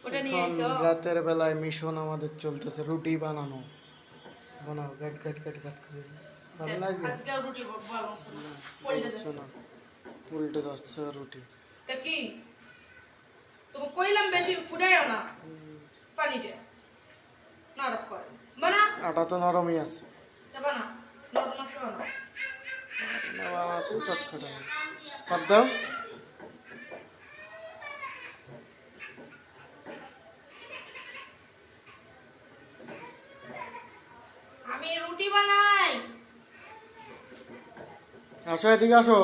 ওটা নিয়ে এসো। রাতের বেলায় মিশন আমাদের চলতেছে রুটি বানানো। বানাও কাট কাট কাট কাট করে। ভালো লাগছে? আজকে রুটি বানাবো না। পল্টে যাচ্ছে। উল্টে যাচ্ছে রুটি। তা কি? তুমি কইলাম বেশি ফুটাইও না। পানি দে। নরম করে। বানা। আটা তো নরমই আছে। তা বানা। নরম আছে বানা। না বাবা তুই কাট কাট। সব দাও। আমি রুটি বানাই। আসো এদিকে আসো।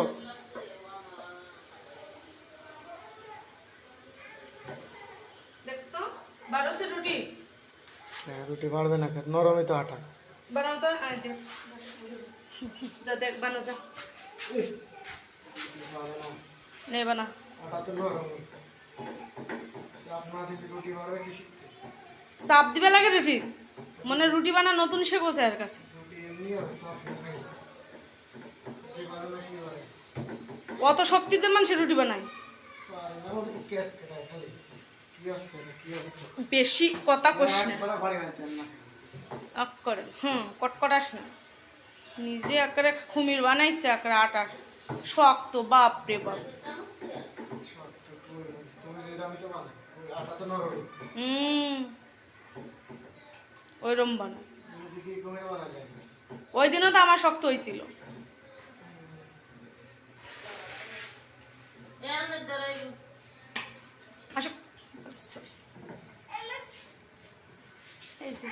দেখতো বারোসে রুটি হ্যাঁ রুটি বাড়বে না কেন নরমই তো আটা। বানাও তো আয় দেখ যা দেখ বানা যা নে বানা আটা তো নরমই। চাপ না দিলে রুটি বাড়বে কি শিখতে? চাপ দিবে লাগে রুটি মনে রুটি বানা নতুন শেখো স্যার কাছে রুটি এমনি হবে চাপ না খাই। রুটি বানালে কি হয়? অত শক্তিতে মানুষের রুটি বানায় পারে না ওটা তো ক্যাট কেটে খালি। কি আছে কি আছে? বেশি কথা কইস না একবার বাড়ি মারতে না। আক করে কটকটাস না নিজে আকারে খুমির বানাইছে আকারে আটার শক্ত বাপ রে বাপ শক্ত করে করে আমি তো বানাই। আটা তো নরমই। ওইরম বানায় নিজে কি করে বানালে? ওই দিনও তো আমার শক্ত হয়েছিল আসো এই যে।